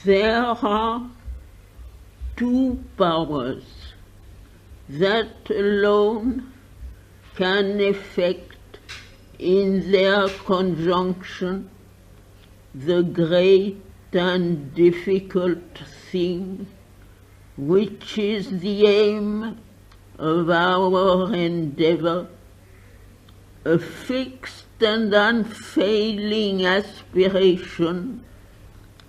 There are two powers that alone can effect in their conjunction the great and difficult thing which is the aim of our endeavor, a fixed and unfailing aspiration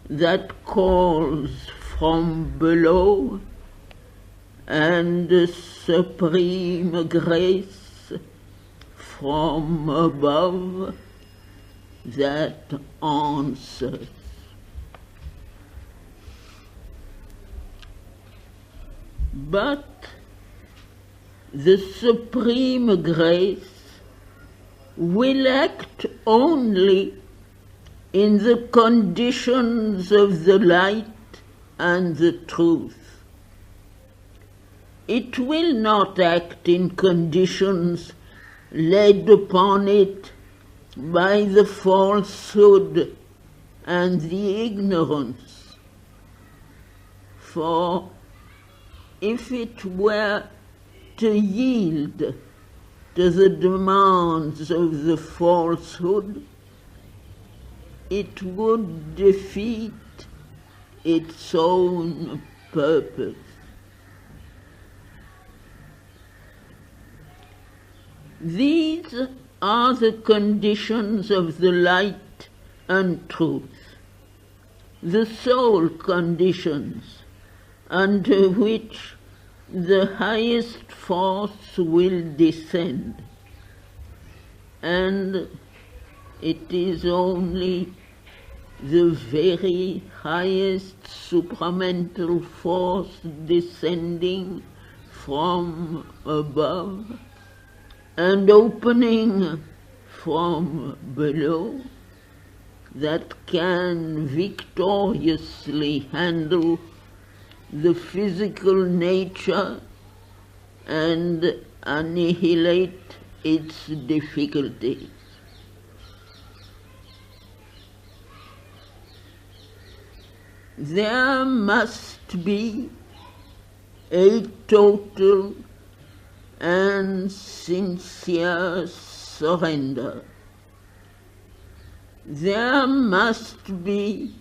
that calls from below, and a supreme grace from above that answers. But the supreme grace will act only in the conditions of the light and the truth. It will not act in conditions laid upon it by the falsehood and the ignorance. For if it were to yield to the demands of the falsehood, it would defeat its own purpose. These are the conditions of the light and truth, the sole conditions under which the highest force will descend, and it is only the very highest supramental force descending from above and opening from below that can victoriously handle the physical nature and annihilate its difficulties. There must be a total and sincere surrender. There must be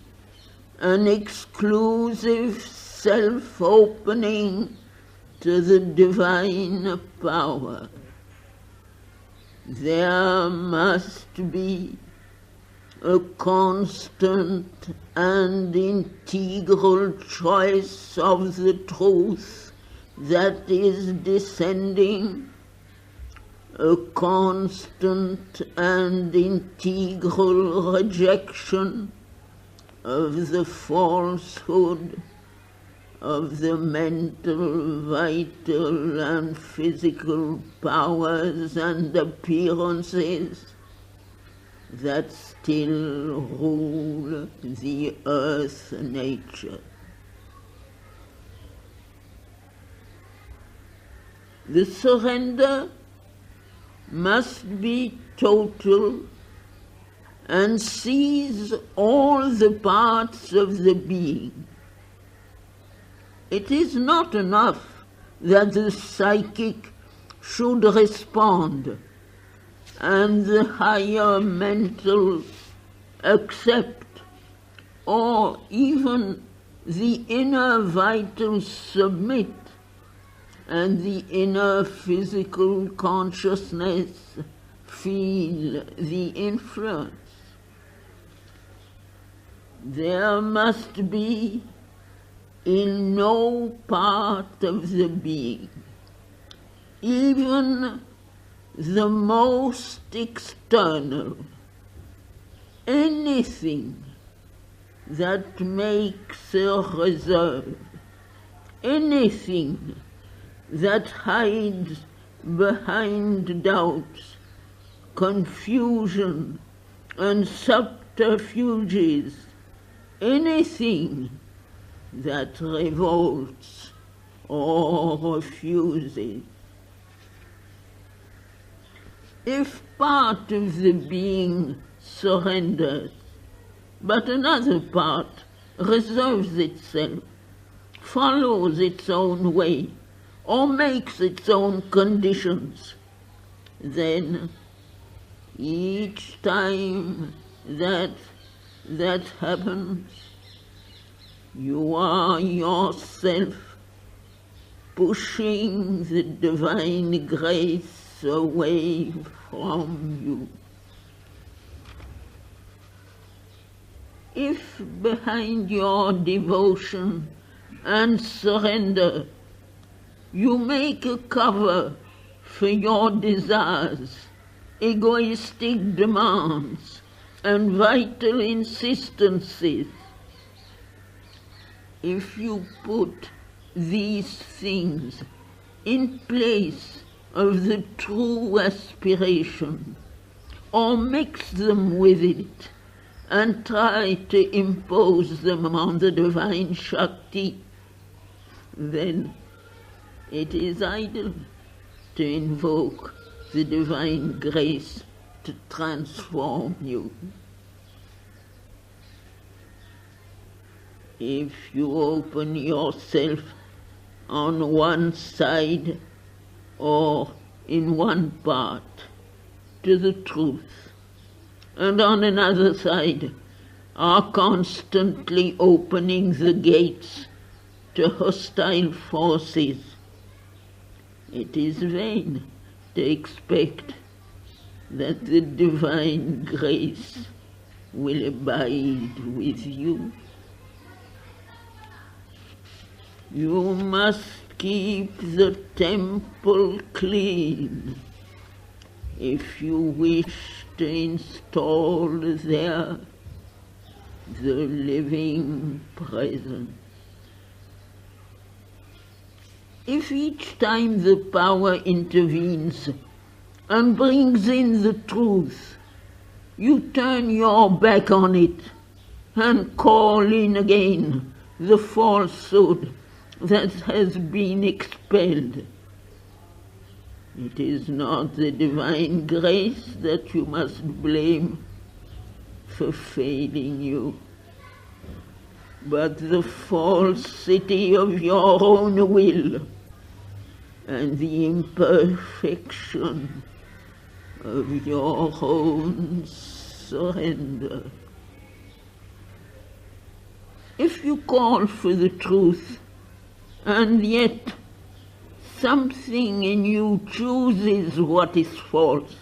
an exclusive self-opening to the divine power. There must be a constant and integral choice of the truth that is descending, a constant and integral rejection of the falsehood of the mental, vital, and physical powers and appearances that still rule the earth nature. The surrender must be total and seize all the parts of the being. It is not enough that the psychic should respond and the higher mental accept, or even the inner vital submit, and the inner physical consciousness feel the influence. There must be in no part of the being, even the most external, anything that makes a reserve, anything that hides behind doubts, confusion, and subterfuges, anything that revolts or refuses. If part of the being surrenders, but another part reserves itself, follows its own way, or makes its own conditions, then each time that happens, you are yourself pushing the divine grace away from you. If behind your devotion and surrender you make a cover for your desires, egoistic demands, and vital insistencies, if you put these things in place of the true aspiration, or mix them with it, and try to impose them on the divine Shakti, then it is idle to invoke the divine grace to transform you. If you open yourself on one side or in one part to the truth, and on another side are constantly opening the gates to hostile forces, it is vain to expect that the divine grace will abide with you. You must keep the temple clean if you wish to install there the living presence. If each time the power intervenes and brings in the truth, you turn your back on it and call in again the falsehood that has been expelled, it is not the divine grace that you must blame for failing you, but the falsity of your own will and the imperfection of your own surrender. If you call for the truth, and yet something in you chooses what is false,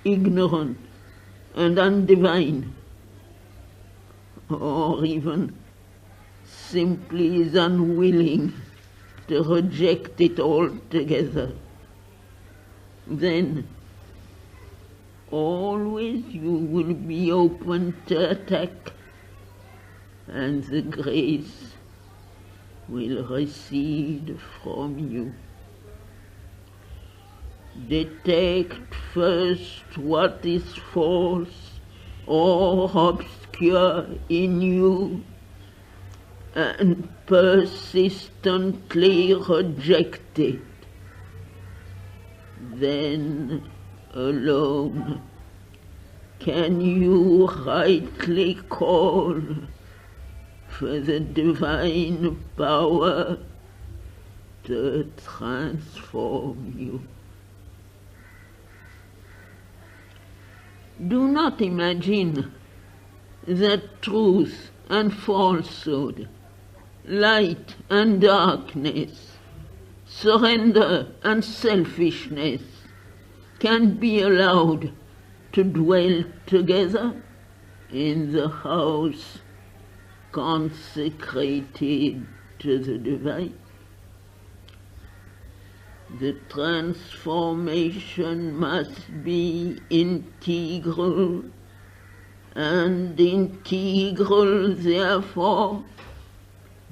ignorant, and undivine, or even simply is unwilling to reject it altogether, then always you will be open to attack, and the grace will recede from you. Detect first what is false or obscure in you, and persistently reject it. Then alone can you rightly call for the divine power to transform you. Do not imagine that truth and falsehood, light and darkness, surrender and selfishness can be allowed to dwell together in the house consecrated to the divine. The transformation must be integral, and integral, therefore,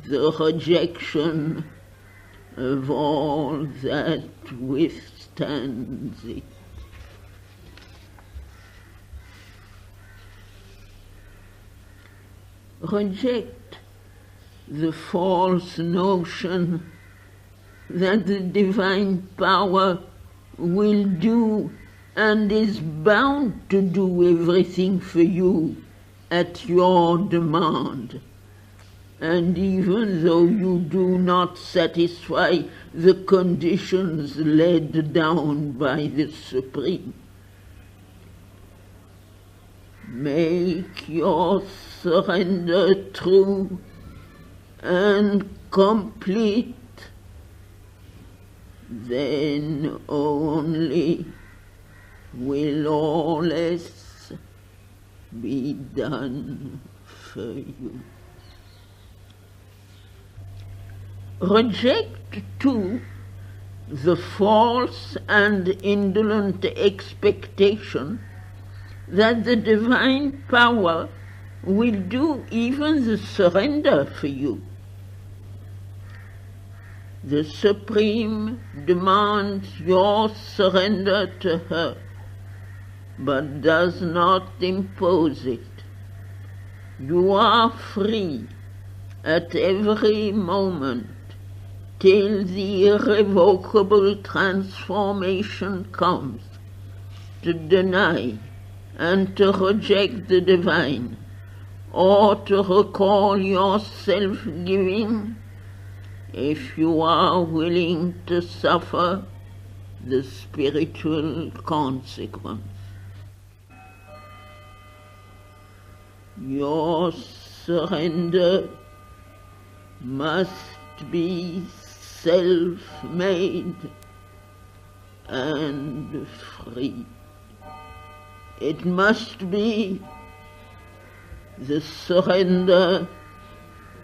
the rejection of all that withstands it. Reject the false notion that the divine power will do and is bound to do everything for you at your demand. And even though you do not satisfy the conditions laid down by the Supreme, make your surrender true and complete, then only will all else be done for you. Reject, too, the false and indolent expectation that the divine power will do even the surrender for you. The Supreme demands your surrender to her, but does not impose it. You are free at every moment till the irrevocable transformation comes to deny and to reject the divine, or to recall your self-giving if you are willing to suffer the spiritual consequence. Your surrender must be self-made and free. It must be the surrender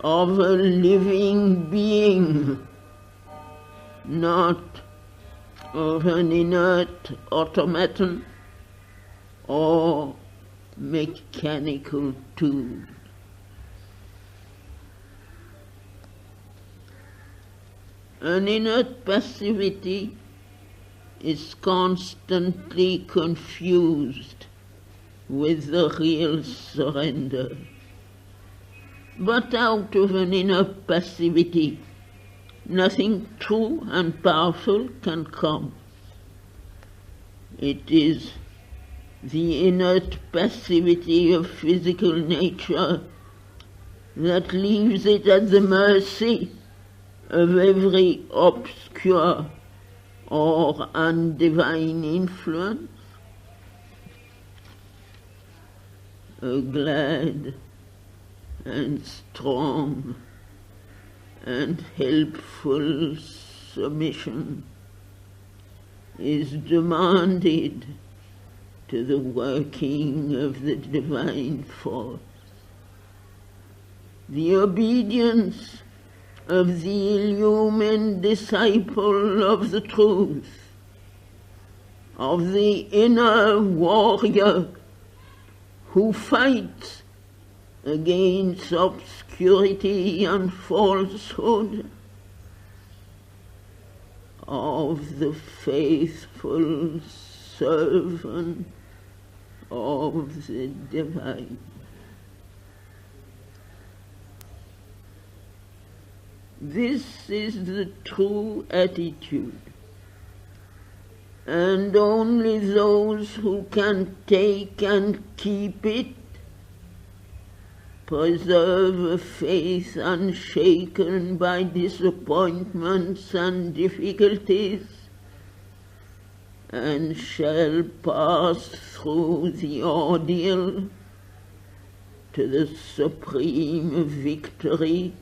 of a living being, not of an inert automaton or mechanical tool. An inert passivity is constantly confused with the real surrender. But out of an inner passivity, nothing true and powerful can come. It is the inert passivity of physical nature that leaves it at the mercy of every obscure or undivine influence. A glad and strong and helpful submission is demanded to the working of the divine force. The obedience of the illumined disciple of the truth, of the inner warrior who fights against obscurity and falsehood, of the faithful servant of the divine. This is the true attitude, and only those who can take and keep it preserve a faith unshaken by disappointments and difficulties, and shall pass through the ordeal to the supreme victory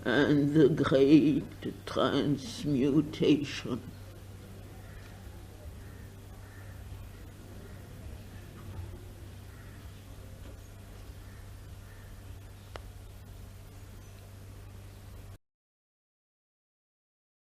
and the great transmutation.